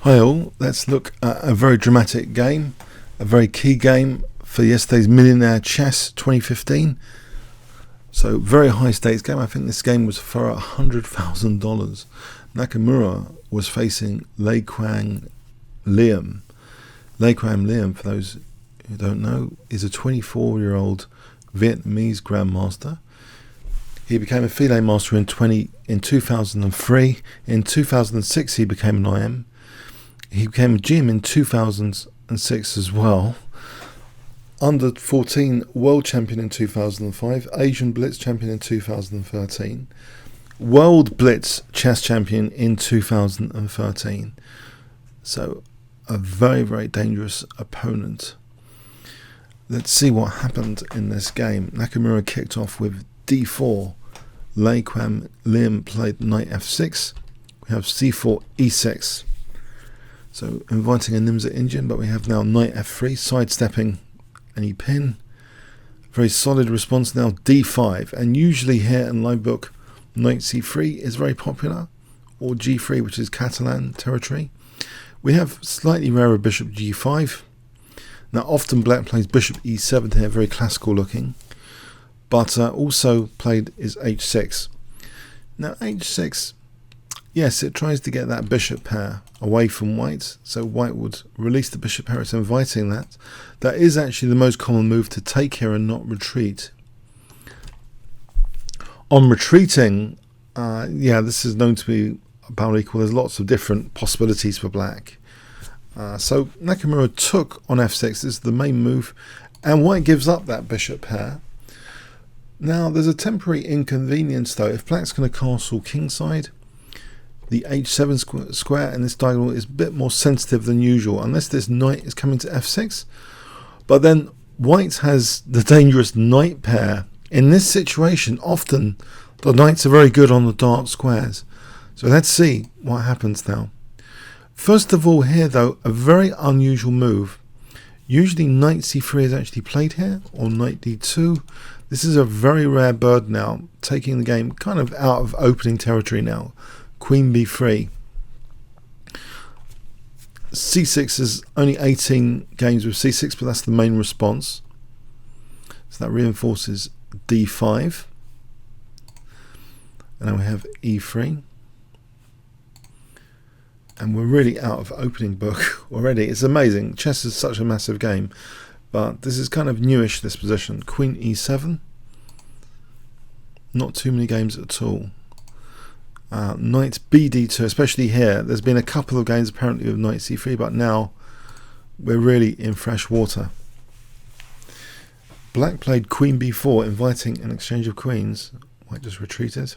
Hi all, let's look at a very dramatic game, a very key game for yesterday's Millionaire Chess 2015. So very high stakes game. I think this game was for $100,000. Nakamura was facing Quang Liem. Quang Liem, for those who don't know, is a 24-year-old Vietnamese grandmaster. He became a filet master in 2003. In 2006 he became an IM. He became a GM in 2006 as well. Under 14 world champion in 2005. Asian Blitz champion in 2013. World Blitz chess champion in 2013. So a very, very dangerous opponent. Let's see what happened in this game. Nakamura kicked off with d4. Quang Liem played knight f6. We have c4, e6. So inviting a nimzo engine, but we have now knight f3, sidestepping any pin. Very solid response now, d5. And usually here in live book, knight c3 is very popular, or g3, which is Catalan territory. We have slightly rarer bishop g5. Now often black plays bishop e7 here, very classical looking. But also played is h6. Now h6, yes, it tries to get that bishop pair away from white, so white would release the bishop pair. It's inviting that. That is actually the most common move to take here and not retreat. On retreating, this is known to be about equal. There's lots of different possibilities for black. So Nakamura took on f6. This is the main move, and white gives up that bishop pair. Now there's a temporary inconvenience though. If black's going to castle kingside, the h7 square in this diagonal is a bit more sensitive than usual, unless this knight is coming to f6. But then white has the dangerous knight pair. In this situation, often the knights are very good on the dark squares. So let's see what happens now. First of all here though, a very unusual move. Usually knight c3 is actually played here, or knight d2. This is a very rare bird now, taking the game kind of out of opening territory now. Queen b3. c6 is only 18 games with c6, but that's the main response. So that reinforces d5. And now we have e3. And we're really out of opening book already. It's amazing. Chess is such a massive game. But this is kind of newish, this position. Queen e7. Not too many games at all. Knight bd2, especially here. There's been a couple of games apparently with knight c3, but now we're really in fresh water. Black played queen b4, inviting an exchange of queens. White just retreated.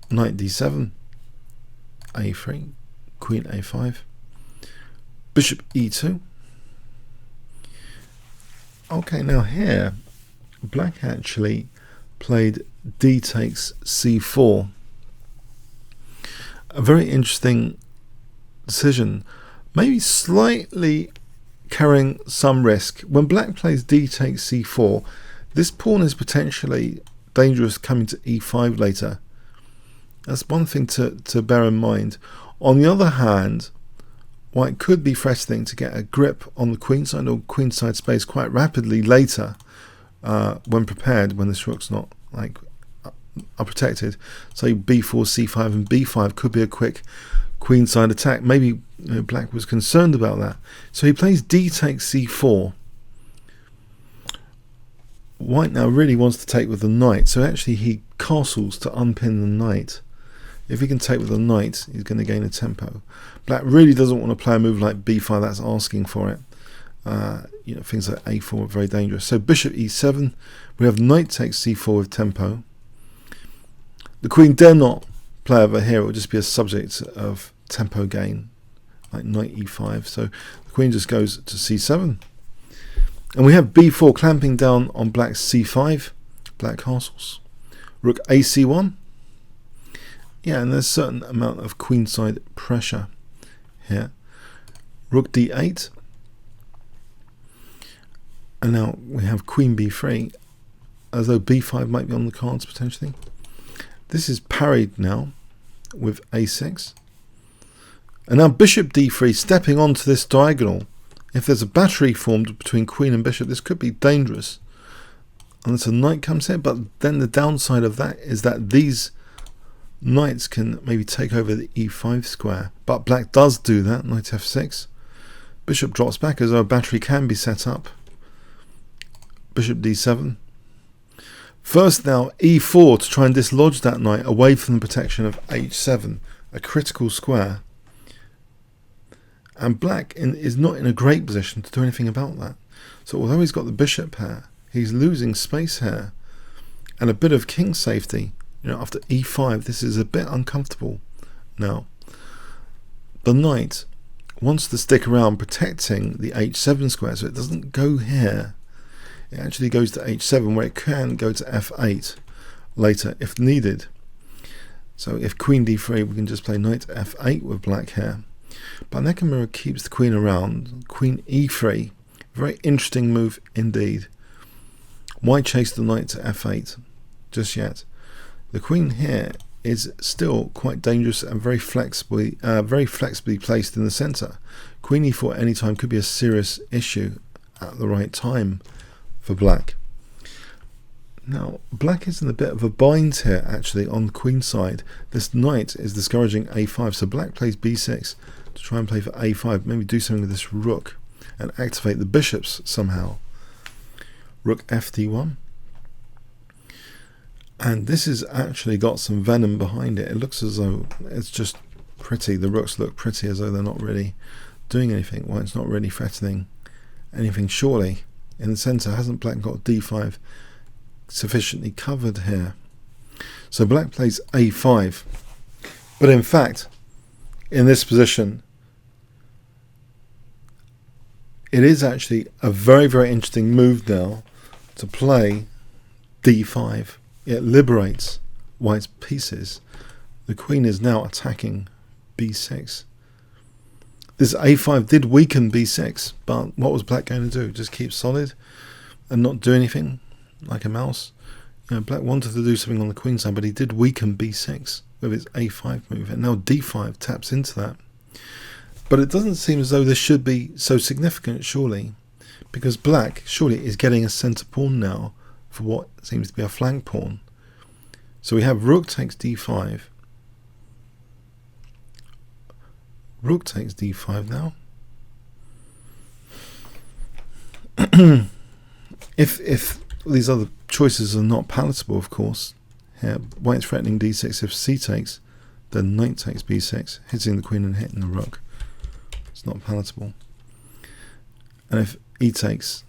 Knight d7, a3, queen a5, bishop e2. Okay, now here black actually played d takes c4. A very interesting decision, maybe slightly carrying some risk. When black plays d takes c4, this pawn is potentially dangerous coming to e5 later. That's one thing to bear in mind. On the other hand, white could be threatening to get a grip on the queenside or queenside space quite rapidly later, when prepared, when this rook's not are protected. So b4, c5 and b5 could be a quick queenside attack. Maybe black was concerned about that. So he plays d takes c4. White now really wants to take with the knight, so actually he castles to unpin the knight. If he can take with the knight, he's going to gain a tempo. Black really doesn't want to play a move like b5, that's asking for it. Things like a4 are very dangerous. So bishop e7, we have knight takes c4 with tempo. The queen dare not play over here, it will just be a subject of tempo gain, like knight e5. So the queen just goes to c7. And we have b4 clamping down on black's c5, black castles. Rook ac1. Yeah, and there's a certain amount of queenside pressure here. Rook d8. And now we have queen b3, as though b5 might be on the cards potentially. This is parried now with a6. And now bishop d3 stepping onto this diagonal. If there's a battery formed between queen and bishop, this could be dangerous unless a knight comes here. But then the downside of that is that these knights can maybe take over the e5 square. But black does do that. Knight f6. Bishop drops back as though a battery can be set up. Bishop d7. First now e4 to try and dislodge that knight away from the protection of h7, a critical square. And black is not in a great position to do anything about that. So although he's got the bishop here, he's losing space here and a bit of king safety. After e5, this is a bit uncomfortable. Now, the knight wants to stick around protecting the h7 square, so it doesn't go here. It actually goes to h7, where it can go to f8 later if needed. So if queen d3, we can just play knight f8 with black here. But Nakamura keeps the queen around. Queen e3, very interesting move indeed. Why chase the knight to f8 just yet? The queen here is still quite dangerous and very flexibly placed in the center. Queen e4 at any time could be a serious issue at the right time for black. Now, black is in a bit of a bind here actually on the queen side. This knight is discouraging a5, so black plays b6 to try and play for a5, maybe do something with this rook and activate the bishops somehow. Rook fd1. And this has actually got some venom behind it. It looks as though it's just pretty. The rooks look pretty as though they're not really doing anything. Well, it's not really threatening anything, surely. In the center, hasn't black got d5 sufficiently covered here? So black plays a5. But in fact, in this position, it is actually a very, very interesting move now to play d5. It liberates white's pieces. The queen is now attacking b6. This a5 did weaken b6, but what was black going to do? Just keep solid and not do anything like a mouse? Black wanted to do something on the queen side, but he did weaken b6 with his a5 move, and now d5 taps into that. But it doesn't seem as though this should be so significant, surely, because black surely is getting a center pawn now for what seems to be a flank pawn. So we have rook takes d5. Rook takes d5 now. If these other choices are not palatable, of course, here white's threatening d6. If c takes, then knight takes b6, hitting the queen and hitting the rook. It's not palatable. And if e takes,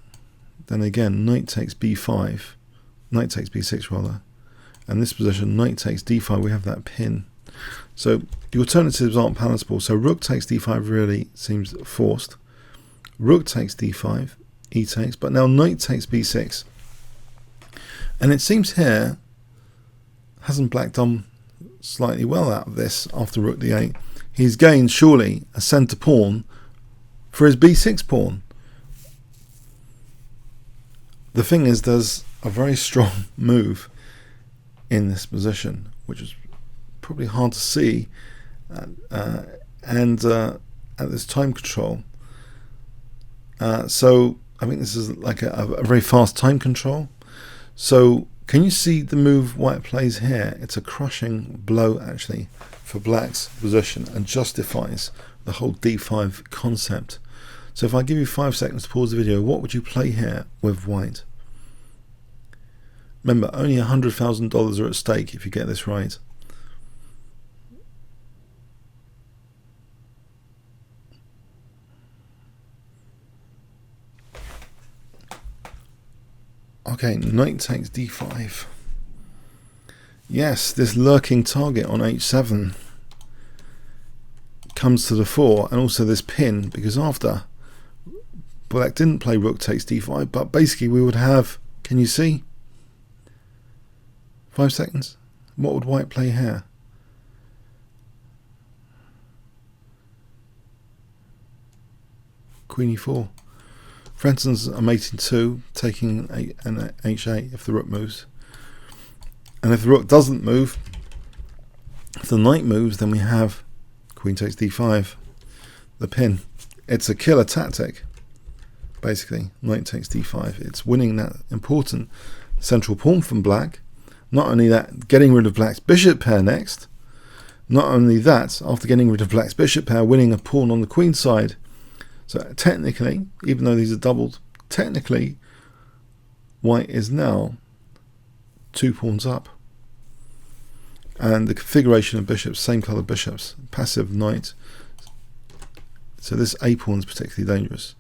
then again knight takes b5, knight takes b6 rather, and this position knight takes d5, we have that pin. So the alternatives aren't palatable. So rook takes d5 really seems forced. Rook takes d5, e takes, but now knight takes b6. And it seems here, hasn't black done slightly well out of this after rook d8? He's gained surely a centre pawn for his b6 pawn. The thing is, there's a very strong move in this position, which is probably hard to see, and at this time control. So I think this is like a very fast time control. So can you see the move white plays here? It's a crushing blow actually for black's position and justifies the whole d5 concept. So if I give you 5 seconds to pause the video, what would you play here with white? Remember, only $100,000 are at stake if you get this right. Okay, knight takes d5. Yes, this lurking target on h7 comes to the fore, and also this pin, because after black didn't play rook takes d5, but basically we would have, can you see? 5 seconds. What would white play here? Queen e4. For instance, I'm mating 2, taking an h8 if the rook moves. And if the rook doesn't move, if the knight moves, then we have queen takes d5. the pin. It's a killer tactic, basically. Knight takes d5. It's winning that important central pawn from black. Not only that, getting rid of black's bishop pair next. Not only that, after getting rid of black's bishop pair, winning a pawn on the queen side. So technically, even though these are doubled, technically white is now 2 pawns up. And the configuration of bishops, same colour bishops, passive knight. So this a pawn is particularly dangerous.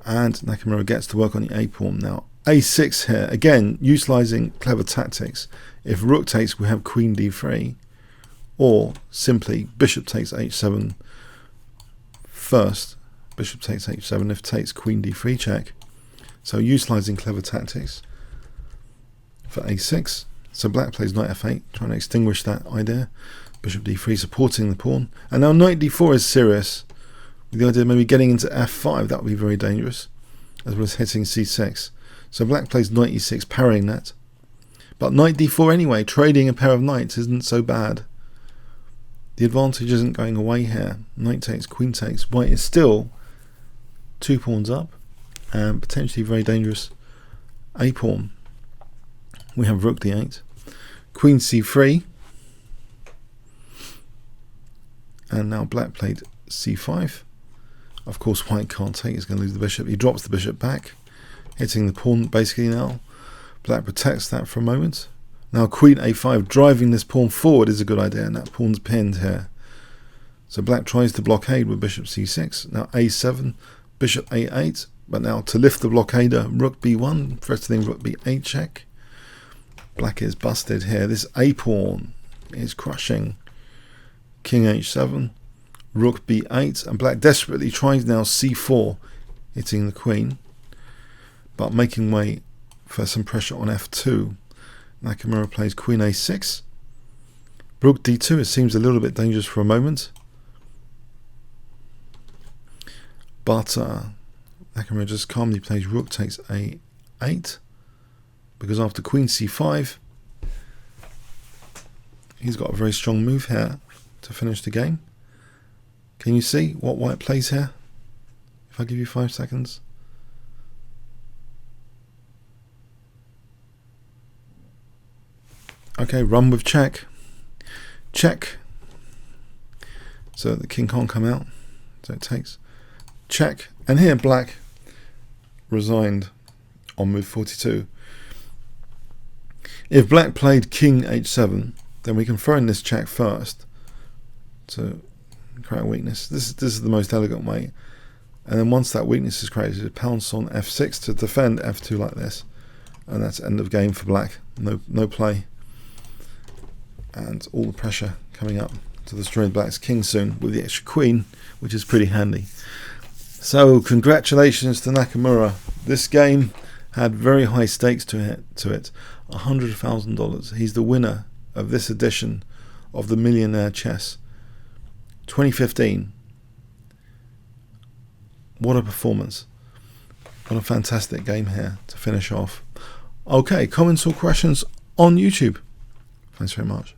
And Nakamura gets to work on the a pawn. Now a6 here, again utilising clever tactics. If rook takes, we have queen d3, or simply bishop takes h7 first. Bishop takes h7, if takes queen d3 check. So utilising clever tactics for a6. So black plays knight f8, trying to extinguish that idea. Bishop d3 supporting the pawn. And now knight d4 is serious, with the idea of maybe getting into f5. That would be very dangerous, as well as hitting c6. So black plays knight e6, parrying that. But knight d4 anyway, trading a pair of knights isn't so bad. The advantage isn't going away here. Knight takes, queen takes. White is still 2 pawns up, and potentially very dangerous a pawn. We have rook d8, queen c3, and now black played c5. Of course white can't take, he's going to lose the bishop. He drops the bishop back, hitting the pawn basically now. Black protects that for a moment. Now queen a5, driving this pawn forward is a good idea, and that pawn's pinned here. So black tries to blockade with bishop c6. Now a7, bishop a8, but now to lift the blockader, rook b1, threatening rook b8 check. Black is busted here. This a pawn is crushing. King h7, rook b8, and black desperately tries now c4, hitting the queen, but making way for some pressure on f2. Nakamura plays queen a6, rook d2. It seems a little bit dangerous for a moment, but Nakamura just calmly plays rook takes a8, because after queen c5, he's got a very strong move here to finish the game. Can you see what white plays here? If I give you 5 seconds. Okay, run with check. Check. So the king can't come out. So it takes. Check. And here black resigned on move 42. If black played king h7, then we can throw in this check first to create a weakness. This is the most elegant way. And then once that weakness is created, pounce on f6 to defend f2 like this. And that's end of game for black. No play. And all the pressure coming up to destroy black's king soon with the extra queen, which is pretty handy. So congratulations to Nakamura. This game had very high stakes to it. $100,000. He's the winner of this edition of the Millionaire Chess 2015. What a performance. What a fantastic game here to finish off. Okay, comments or questions on YouTube. Thanks very much.